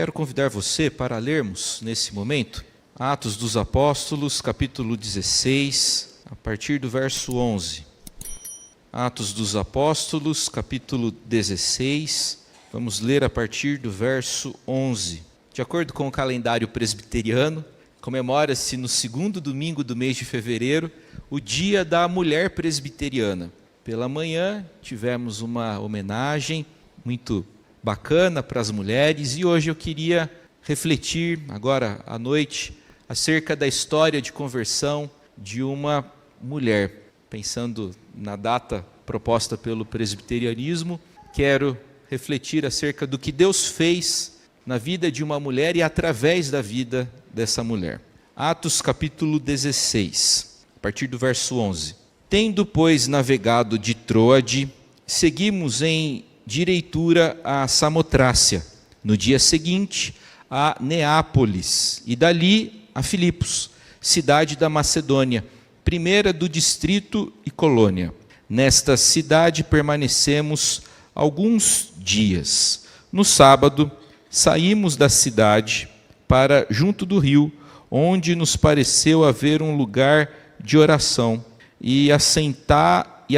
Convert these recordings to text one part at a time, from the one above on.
quero convidar você para lermos nesse momento Atos dos Apóstolos, capítulo 16, a partir do verso 11. Atos dos Apóstolos, capítulo 16, vamos ler a partir do verso 11. De acordo com o calendário presbiteriano, comemora-se no segundo domingo do mês de fevereiro o Dia da Mulher Presbiteriana. Pela manhã tivemos uma homenagem muito bacana para as mulheres e hoje eu queria refletir, agora à noite, acerca da história de conversão de uma mulher. Pensando na data proposta pelo presbiterianismo, quero refletir acerca do que Deus fez na vida de uma mulher e através da vida dessa mulher. Atos capítulo 16, a partir do verso 11. Tendo, pois, navegado de Troade, seguimos em direitura a Samotrácia, no dia seguinte a Neápolis e dali a Filipos, cidade da Macedônia, primeira do distrito e colônia. Nesta cidade permanecemos alguns dias. No sábado, saímos da cidade para junto do rio, onde nos pareceu haver um lugar de oração, e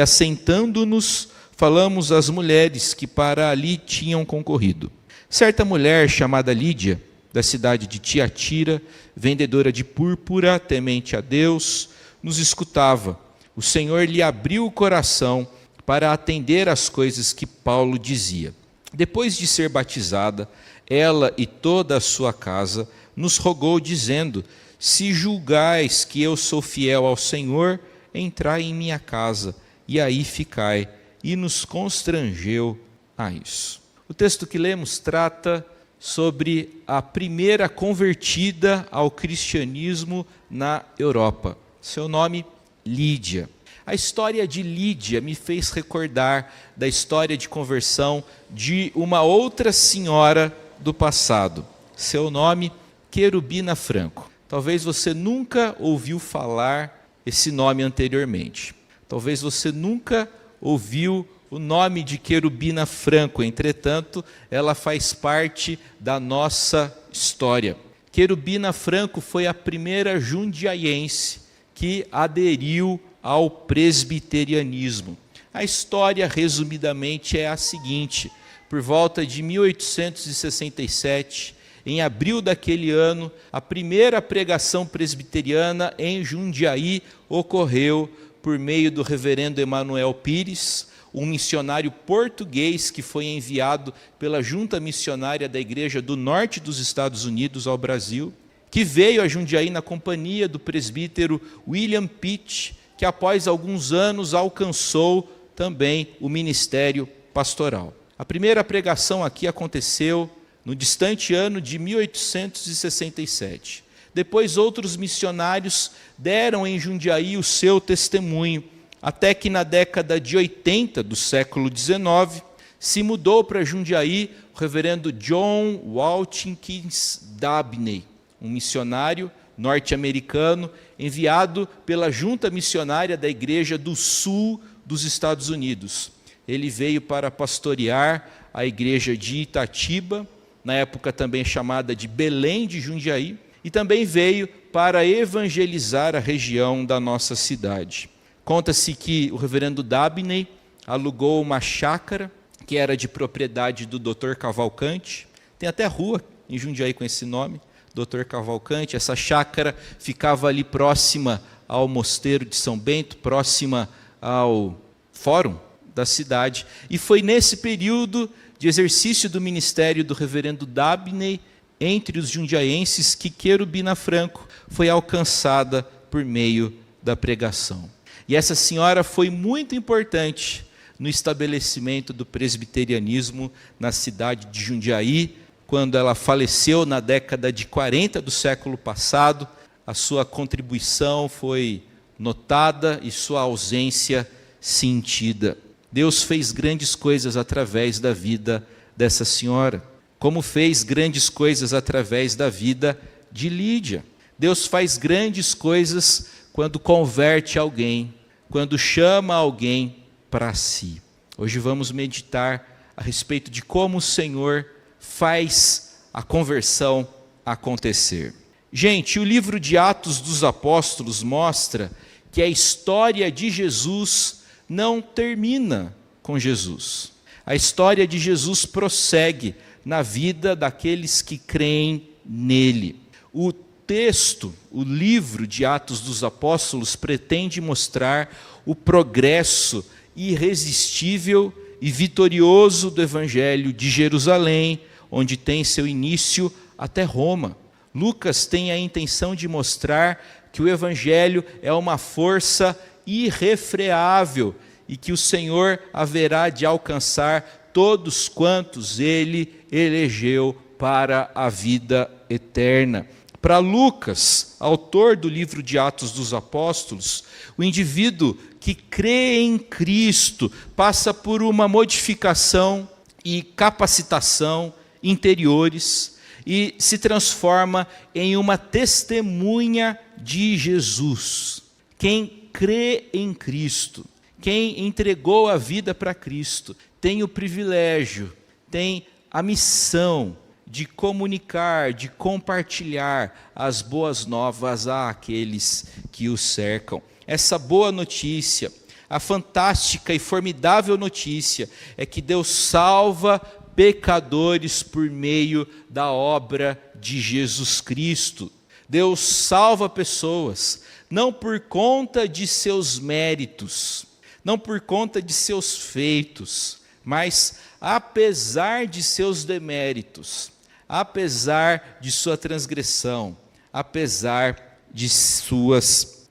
assentando-nos, falamos às mulheres que para ali tinham concorrido. Certa mulher chamada Lídia, da cidade de Tiatira, vendedora de púrpura, temente a Deus, nos escutava. O Senhor lhe abriu o coração para atender às coisas que Paulo dizia. Depois de ser batizada, ela e toda a sua casa nos rogou, dizendo: se julgais que eu sou fiel ao Senhor, entrai em minha casa, e aí ficai. E nos constrangeu a isso. O texto que lemos trata sobre a primeira convertida ao cristianismo na Europa. Seu nome, Lídia. A história de Lídia me fez recordar da história de conversão de uma outra senhora do passado. Seu nome, Querubina Franco. Talvez você nunca ouviu falar esse nome anteriormente. Talvez você nunca ouviu o nome de Querubina Franco, entretanto, ela faz parte da nossa história. Querubina Franco foi a primeira jundiaiense que aderiu ao presbiterianismo. A história, resumidamente, é a seguinte: por volta de 1867, em abril daquele ano, a primeira pregação presbiteriana em Jundiaí ocorreu por meio do reverendo Emanuel Pires, um missionário português que foi enviado pela Junta Missionária da Igreja do Norte dos Estados Unidos ao Brasil, que veio a Jundiaí na companhia do presbítero William Pitt, que após alguns anos alcançou também o ministério pastoral. A primeira pregação aqui aconteceu no distante ano de 1867. Depois outros missionários deram em Jundiaí o seu testemunho, até que na década de 80 do século XIX, se mudou para Jundiaí o reverendo John Watkins Dabney, um missionário norte-americano enviado pela Junta Missionária da Igreja do Sul dos Estados Unidos. Ele veio para pastorear a igreja de Itatiba, na época também chamada de Belém de Jundiaí, e também veio para evangelizar a região da nossa cidade. Conta-se que o reverendo Dabney alugou uma chácara que era de propriedade do Dr. Cavalcante. Tem até rua em Jundiaí com esse nome, Dr. Cavalcante. Essa chácara ficava ali próxima ao Mosteiro de São Bento, próxima ao fórum da cidade. E foi nesse período de exercício do ministério do reverendo Dabney entre os jundiaenses que Querubina Franco foi alcançada por meio da pregação. E essa senhora foi muito importante no estabelecimento do presbiterianismo na cidade de Jundiaí. Quando ela faleceu na década de 40 do século passado, a sua contribuição foi notada e sua ausência sentida. Deus fez grandes coisas através da vida dessa senhora, como fez grandes coisas através da vida de Lídia. Deus faz grandes coisas quando converte alguém, quando chama alguém para si. Hoje vamos meditar a respeito de como o Senhor faz a conversão acontecer. Gente, o livro de Atos dos Apóstolos mostra que a história de Jesus não termina com Jesus. A história de Jesus prossegue na vida daqueles que creem nele. O texto, o livro de Atos dos Apóstolos pretende mostrar o progresso irresistível e vitorioso do Evangelho de Jerusalém, onde tem seu início até Roma. Lucas tem a intenção de mostrar que o Evangelho é uma força irrefreável e que o Senhor haverá de alcançar todos quantos ele elegeu para a vida eterna. Para Lucas, autor do livro de Atos dos Apóstolos, o indivíduo que crê em Cristo passa por uma modificação e capacitação interiores e se transforma em uma testemunha de Jesus. Quem crê em Cristo, quem entregou a vida para Cristo, tem o privilégio, tem a missão de comunicar, de compartilhar as boas novas àqueles que o cercam. Essa boa notícia, a fantástica e formidável notícia, é que Deus salva pecadores por meio da obra de Jesus Cristo. Deus salva pessoas, não por conta de seus méritos, não por conta de seus feitos, mas apesar de seus deméritos, apesar de sua transgressão, apesar de suas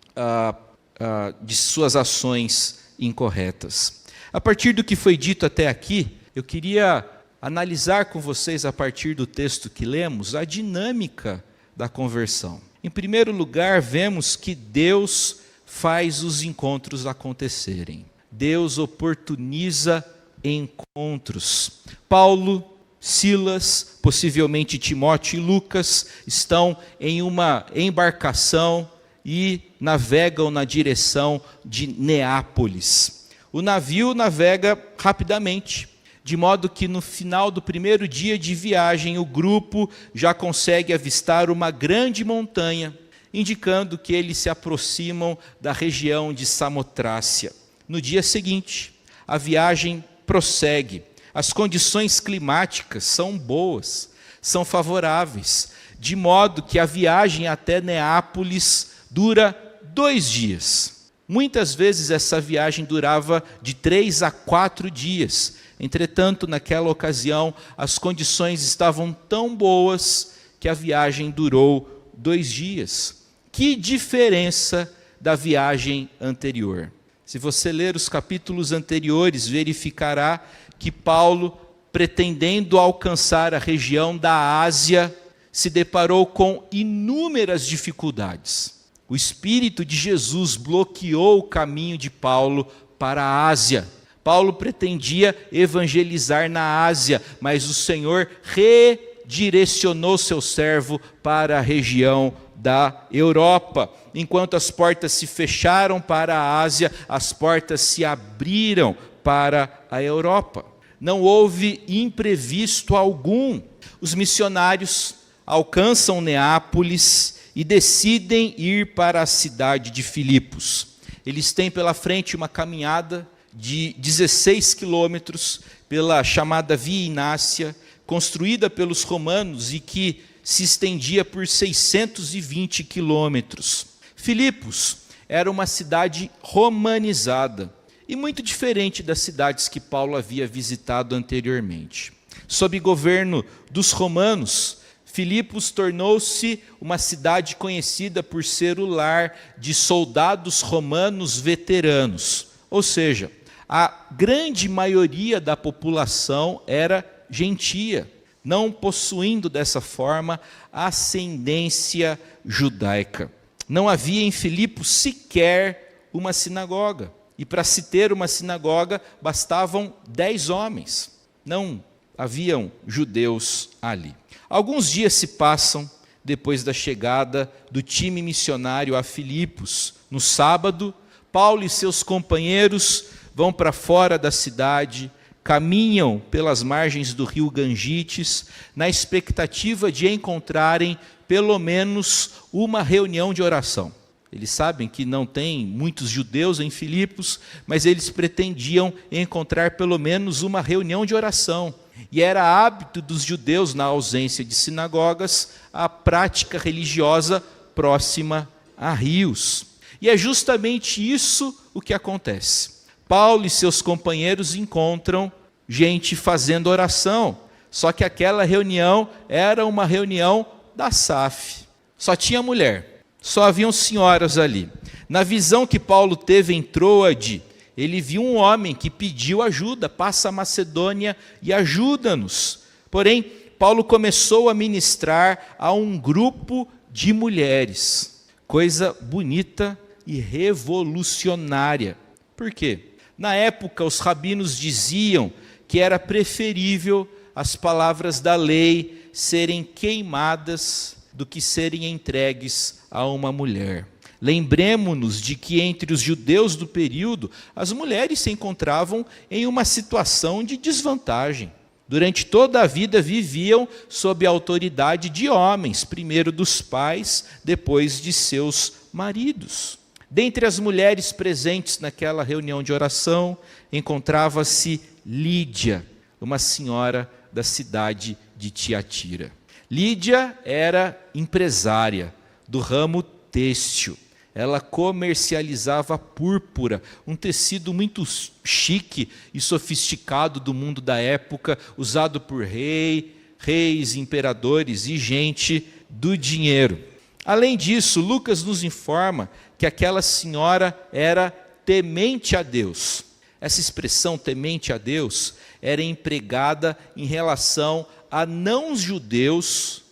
ações incorretas. A partir do que foi dito até aqui, eu queria analisar com vocês, a partir do texto que lemos, a dinâmica da conversão. Em primeiro lugar, vemos que Deus faz os encontros acontecerem. Deus oportuniza encontros. Paulo, Silas, possivelmente Timóteo e Lucas estão em uma embarcação e navegam na direção de Neápolis. O navio navega rapidamente, de modo que no final do primeiro dia de viagem o grupo já consegue avistar uma grande montanha, indicando que eles se aproximam da região de Samotrácia. No dia seguinte, a viagem prossegue. As condições climáticas são boas, são favoráveis, de modo que a viagem até Neápolis dura 2 dias. Muitas vezes essa viagem durava de 3 a 4 dias. Entretanto, naquela ocasião, as condições estavam tão boas que a viagem durou 2 dias. Que diferença da viagem anterior! Se você ler os capítulos anteriores, verificará que Paulo, pretendendo alcançar a região da Ásia, se deparou com inúmeras dificuldades. O Espírito de Jesus bloqueou o caminho de Paulo para a Ásia. Paulo pretendia evangelizar na Ásia, mas o Senhor redirecionou seu servo para a região da Europa. Enquanto as portas se fecharam para a Ásia, as portas se abriram para a Europa. Não houve imprevisto algum. Os missionários alcançam Neápolis e decidem ir para a cidade de Filipos. Eles têm pela frente uma caminhada de 16 quilômetros pela chamada Via Inácia, construída pelos romanos e que se estendia por 620 quilômetros. Filipos era uma cidade romanizada e muito diferente das cidades que Paulo havia visitado anteriormente. Sob governo dos romanos, Filipos tornou-se uma cidade conhecida por ser o lar de soldados romanos veteranos, ou seja, a grande maioria da população era gentia, não possuindo dessa forma ascendência judaica. Não havia em Filipos sequer uma sinagoga, e para se ter uma sinagoga bastavam 10 homens, não haviam judeus ali. Alguns dias se passam depois da chegada do time missionário a Filipos. No sábado, Paulo e seus companheiros vão para fora da cidade, caminham pelas margens do rio Gangites, na expectativa de encontrarem pelo menos uma reunião de oração. Eles sabem que não tem muitos judeus em Filipos, mas eles pretendiam encontrar pelo menos uma reunião de oração. E era hábito dos judeus, na ausência de sinagogas, a prática religiosa próxima a rios. E é justamente isso o que acontece. Paulo e seus companheiros encontram gente fazendo oração, só que aquela reunião era uma reunião da SAF. Só tinha mulher, só haviam senhoras ali. Na visão que Paulo teve em Troade, ele viu um homem que pediu ajuda: passa a Macedônia e ajuda-nos. Porém, Paulo começou a ministrar a um grupo de mulheres. Coisa bonita e revolucionária. Por quê? Na época, os rabinos diziam que era preferível as palavras da lei serem queimadas do que serem entregues a uma mulher. Lembremos-nos de que entre os judeus do período, as mulheres se encontravam em uma situação de desvantagem. Durante toda a vida viviam sob a autoridade de homens, primeiro dos pais, depois de seus maridos. Dentre as mulheres presentes naquela reunião de oração, encontrava-se Lídia, uma senhora da cidade de Tiatira. Lídia era empresária do ramo têxtil. Ela comercializava púrpura, um tecido muito chique e sofisticado do mundo da época, usado por reis, imperadores e gente do dinheiro. Além disso, Lucas nos informa que aquela senhora era temente a Deus. Essa expressão temente a Deus era empregada em relação a não-judeus,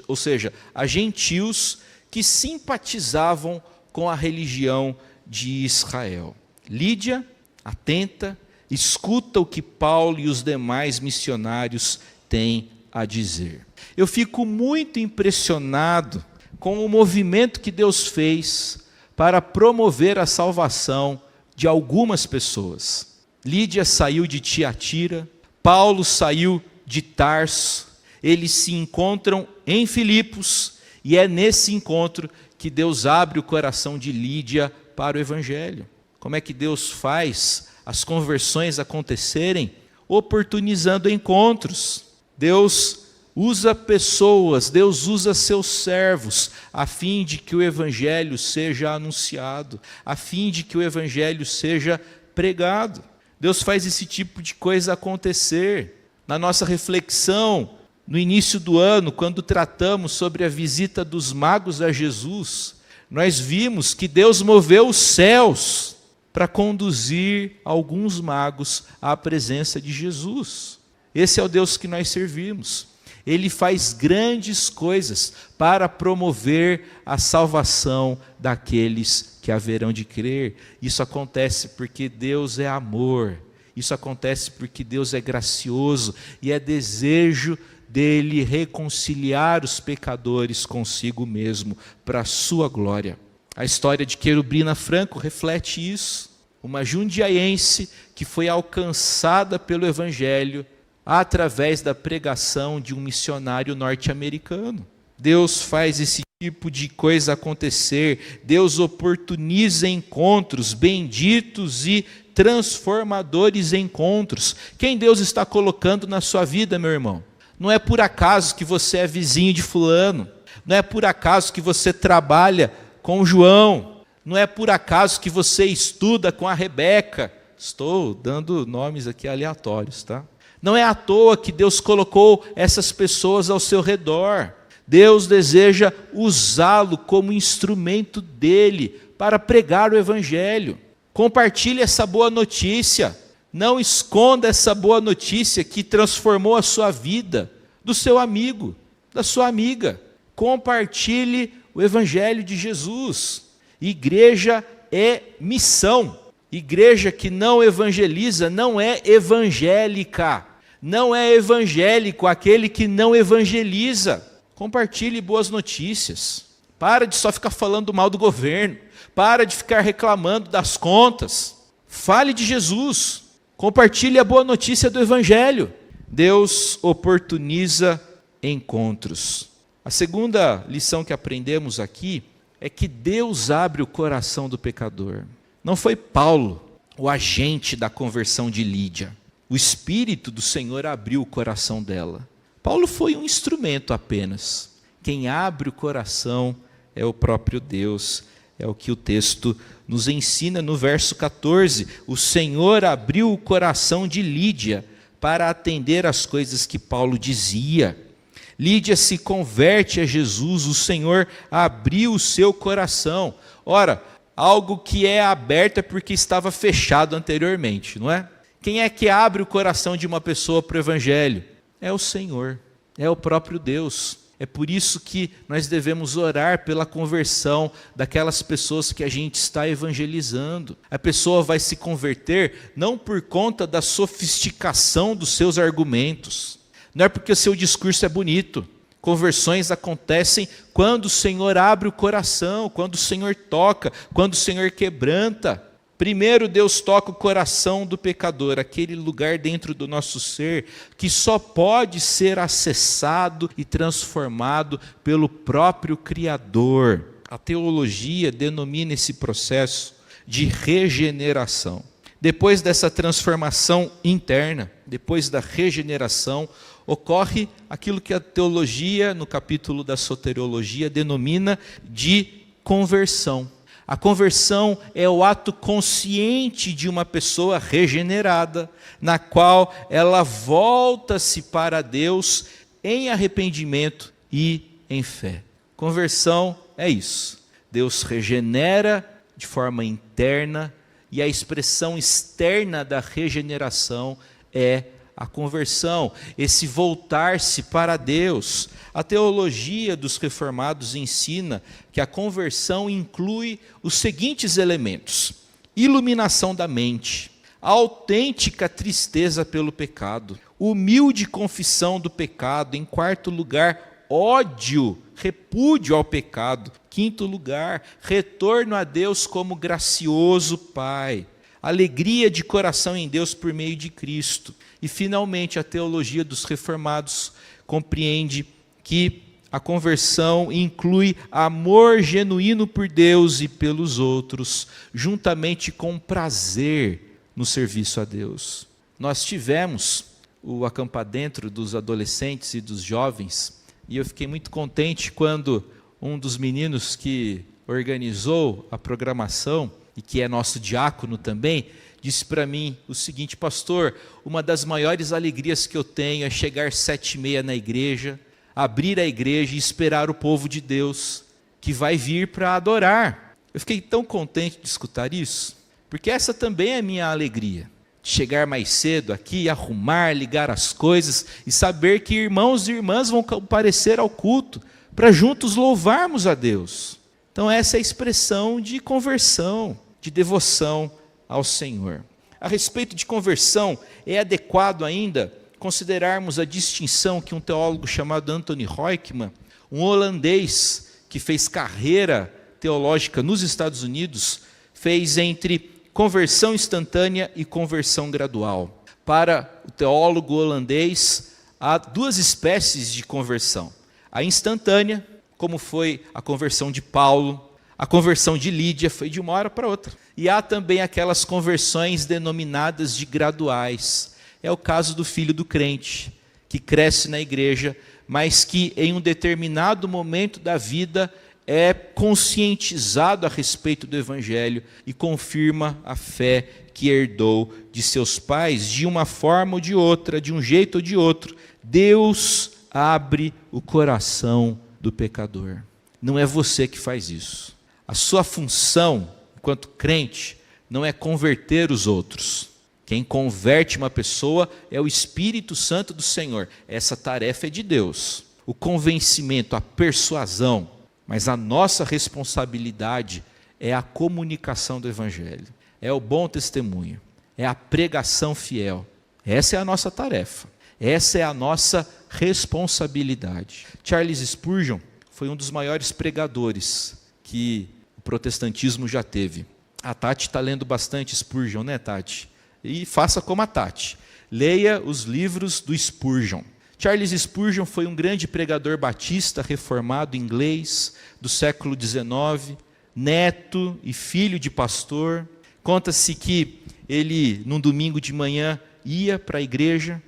ou seja, a gentios que simpatizavam com a religião de Israel. Lídia, atenta, escuta o que Paulo e os demais missionários têm a dizer. Eu fico muito impressionado com o movimento que Deus fez para promover a salvação de algumas pessoas. Lídia saiu de Tiatira, Paulo saiu de Tarso, eles se encontram em Filipos, e é nesse encontro que Deus abre o coração de Lídia para o Evangelho. Como é que Deus faz as conversões acontecerem? Oportunizando encontros. Deus usa pessoas, Deus usa seus servos, a fim de que o Evangelho seja anunciado, a fim de que o Evangelho seja pregado. Deus faz esse tipo de coisa acontecer. Na nossa reflexão, no início do ano, quando tratamos sobre a visita dos magos a Jesus, nós vimos que Deus moveu os céus para conduzir alguns magos à presença de Jesus. Esse é o Deus que nós servimos. Ele faz grandes coisas para promover a salvação daqueles que haverão de crer. Isso acontece porque Deus é amor. Isso acontece porque Deus é gracioso e é desejo dele reconciliar os pecadores consigo mesmo, para a sua glória. A história de Querubrina Franco reflete isso. Uma jundiaense que foi alcançada pelo Evangelho através da pregação de um missionário norte-americano. Deus faz esse tipo de coisa acontecer. Deus oportuniza encontros benditos e transformadores encontros. Quem Deus está colocando na sua vida, meu irmão? Não é por acaso que você é vizinho de fulano. Não é por acaso que você trabalha com o João. Não é por acaso que você estuda com a Rebeca. Estou dando nomes aqui aleatórios, tá? Não é à toa que Deus colocou essas pessoas ao seu redor. Deus deseja usá-lo como instrumento dele para pregar o Evangelho. Compartilhe essa boa notícia. Não esconda essa boa notícia que transformou a sua vida, do seu amigo, da sua amiga. Compartilhe o Evangelho de Jesus. Igreja é missão. Igreja que não evangeliza não é evangélica. Não é evangélico aquele que não evangeliza. Compartilhe boas notícias. Para de só ficar falando mal do governo. Para de ficar reclamando das contas. Fale de Jesus. Compartilhe a boa notícia do Evangelho. Deus oportuniza encontros. A segunda lição que aprendemos aqui é que Deus abre o coração do pecador. Não foi Paulo o agente da conversão de Lídia. O Espírito do Senhor abriu o coração dela. Paulo foi um instrumento apenas. Quem abre o coração é o próprio Deus. É o que o texto nos ensina no verso 14. O Senhor abriu o coração de Lídia para atender às coisas que Paulo dizia. Lídia se converte a Jesus, o Senhor abriu o seu coração. Ora, algo que é aberto é porque estava fechado anteriormente, não é? Quem é que abre o coração de uma pessoa para o Evangelho? É o Senhor, é o próprio Deus. É por isso que nós devemos orar pela conversão daquelas pessoas que a gente está evangelizando. A pessoa vai se converter não por conta da sofisticação dos seus argumentos, não é porque o seu discurso é bonito. Conversões acontecem quando o Senhor abre o coração, quando o Senhor toca, quando o Senhor quebranta. Primeiro Deus toca o coração do pecador, aquele lugar dentro do nosso ser que só pode ser acessado e transformado pelo próprio Criador. A teologia denomina esse processo de regeneração. Depois dessa transformação interna, depois da regeneração, ocorre aquilo que a teologia, no capítulo da soteriologia, denomina de conversão. A conversão é o ato consciente de uma pessoa regenerada, na qual ela volta-se para Deus em arrependimento e em fé. Conversão é isso. Deus regenera de forma interna e a expressão externa da regeneração é a conversão, esse voltar-se para Deus. A teologia dos reformados ensina que a conversão inclui os seguintes elementos: iluminação da mente, autêntica tristeza pelo pecado, humilde confissão do pecado, em quarto lugar, ódio, repúdio ao pecado, quinto lugar, retorno a Deus como gracioso Pai, alegria de coração em Deus por meio de Cristo. E, finalmente, a teologia dos reformados compreende que a conversão inclui amor genuíno por Deus e pelos outros, juntamente com prazer no serviço a Deus. Nós tivemos o Acampa Dentro dos adolescentes e dos jovens, e eu fiquei muito contente quando um dos meninos que organizou a programação, e que é nosso diácono também, disse para mim o seguinte: pastor, uma das maiores alegrias que eu tenho é chegar 7h30 na igreja, abrir a igreja e esperar o povo de Deus, que vai vir para adorar. Eu fiquei tão contente de escutar isso, porque essa também é a minha alegria, de chegar mais cedo aqui, arrumar, ligar as coisas, e saber que irmãos e irmãs vão comparecer ao culto, para juntos louvarmos a Deus. Então essa é a expressão de conversão, de devoção ao Senhor. A respeito de conversão, é adequado ainda considerarmos a distinção que um teólogo chamado Anthony Hoekman, um holandês que fez carreira teológica nos Estados Unidos, fez entre conversão instantânea e conversão gradual. Para o teólogo holandês, há duas espécies de conversão: a instantânea, como foi a conversão de Paulo. A conversão de Lídia foi de uma hora para outra. E há também aquelas conversões denominadas de graduais. É o caso do filho do crente, que cresce na igreja, mas que em um determinado momento da vida é conscientizado a respeito do Evangelho e confirma a fé que herdou de seus pais, de uma forma ou de outra, de um jeito ou de outro. Deus abre o coração do pecador. Não é você que faz isso. A sua função, enquanto crente, não é converter os outros. Quem converte uma pessoa é o Espírito Santo do Senhor. Essa tarefa é de Deus. O convencimento, a persuasão, mas a nossa responsabilidade é a comunicação do Evangelho. É o bom testemunho. É a pregação fiel. Essa é a nossa tarefa. Essa é a nossa responsabilidade. Charles Spurgeon foi um dos maiores pregadores que o protestantismo já teve. A Tati está lendo bastante Spurgeon, né, Tati? e faça como a Tati. Leia os livros do Spurgeon. Charles Spurgeon foi um grande pregador batista reformado inglês do século XIX, neto e filho de pastor. Conta-se que ele, num domingo de manhã, ia para a igreja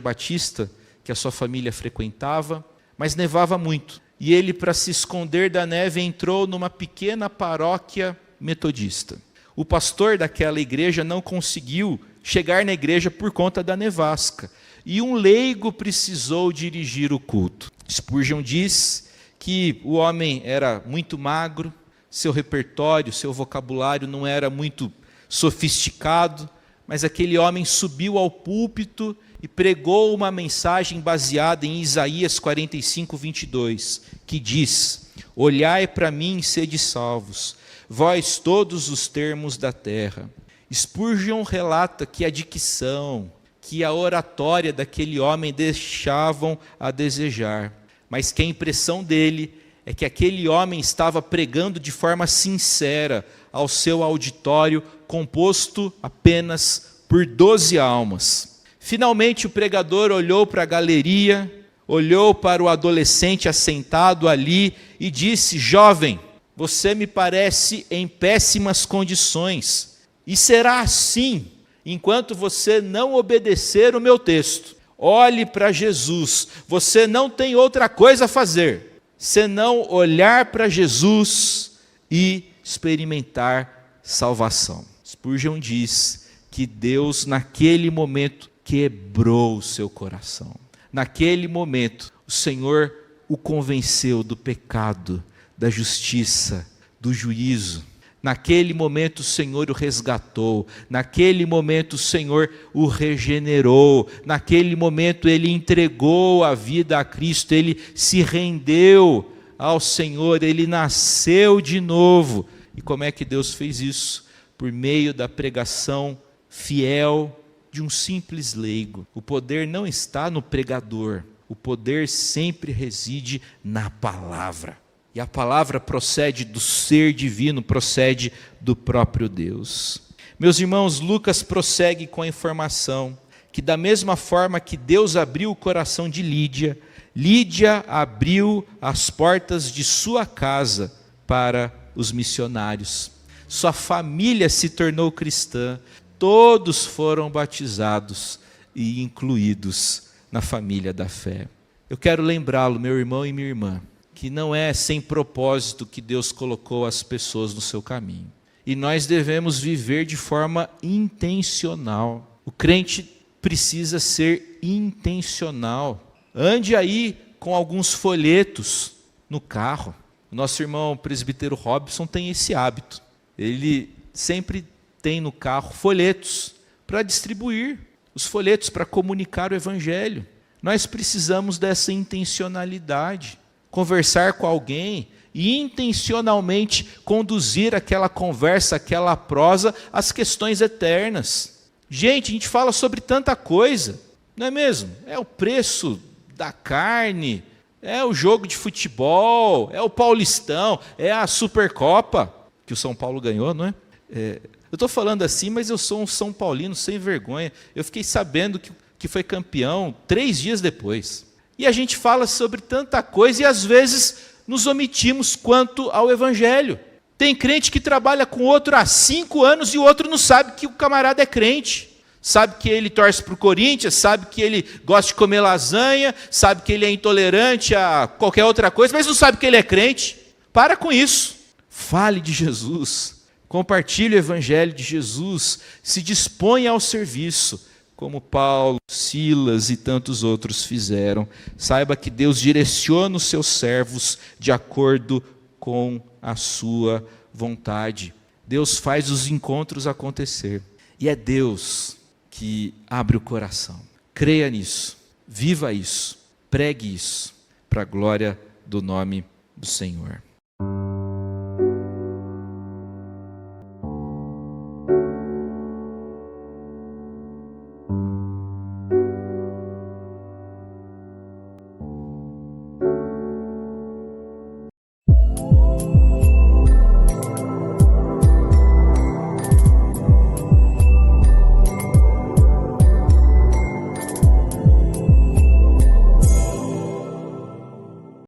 batista que a sua família frequentava, mas nevava muito. E ele, para se esconder da neve, entrou numa pequena paróquia metodista. O pastor daquela igreja não conseguiu chegar na igreja por conta da nevasca, e um leigo precisou dirigir o culto. Spurgeon diz que o homem era muito magro, seu repertório, seu vocabulário não era muito sofisticado, mas aquele homem subiu ao púlpito e pregou uma mensagem baseada em Isaías 45, 22, que diz: olhai para mim e sede salvos, vós todos os termos da terra. Spurgeon relata que a dicção, que a oratória daquele homem deixavam a desejar, mas que a impressão dele é que aquele homem estava pregando de forma sincera ao seu auditório, composto apenas por 12 almas. Finalmente o pregador olhou para a galeria, olhou para o adolescente assentado ali e disse: jovem, você me parece em péssimas condições, e será assim enquanto você não obedecer o meu texto. Olhe para Jesus, você não tem outra coisa a fazer, senão olhar para Jesus e experimentar salvação. Spurgeon diz que Deus, naquele momento, quebrou o seu coração. Naquele momento, o Senhor o convenceu do pecado, da justiça, do juízo. Naquele momento o Senhor o resgatou, naquele momento o Senhor o regenerou, naquele momento ele entregou a vida a Cristo, ele se rendeu ao Senhor, ele nasceu de novo. E como é que Deus fez isso? Por meio da pregação fiel de um simples leigo. O poder não está no pregador, o poder sempre reside na palavra. E a palavra procede do ser divino, procede do próprio Deus. Meus irmãos, Lucas prossegue com a informação que da mesma forma que Deus abriu o coração de Lídia, Lídia abriu as portas de sua casa para os missionários. Sua família se tornou cristã, todos foram batizados e incluídos na família da fé. Eu quero lembrá-lo, meu irmão e minha irmã, que não é sem propósito que Deus colocou as pessoas no seu caminho. E nós devemos viver de forma intencional. O crente precisa ser intencional. Ande aí com alguns folhetos no carro. O nosso irmão presbítero Robson tem esse hábito. Ele sempre tem no carro folhetos para distribuir, os folhetos para comunicar o evangelho. Nós precisamos dessa intencionalidade. Conversar com alguém e intencionalmente conduzir aquela conversa, aquela prosa às questões eternas. Gente, a gente fala sobre tanta coisa, não é mesmo? É o preço da carne, é o jogo de futebol, é o Paulistão, é a Supercopa, que o São Paulo ganhou, não é? Eu estou falando assim, mas eu sou um São Paulino sem vergonha. Eu fiquei sabendo que foi campeão 3 dias depois. E a gente fala sobre tanta coisa e às vezes nos omitimos quanto ao evangelho. Tem crente que trabalha com outro há 5 anos e o outro não sabe que o camarada é crente. Sabe que ele torce para o Corinthians, sabe que ele gosta de comer lasanha, sabe que ele é intolerante a qualquer outra coisa, mas não sabe que ele é crente. Para com isso. Fale de Jesus. Compartilhe o evangelho de Jesus. Se disponha ao serviço, como Paulo, Silas e tantos outros fizeram. Saiba que Deus direciona os seus servos de acordo com a sua vontade. Deus faz os encontros acontecer. E é Deus que abre o coração. Creia nisso, viva isso, pregue isso, para a glória do nome do Senhor.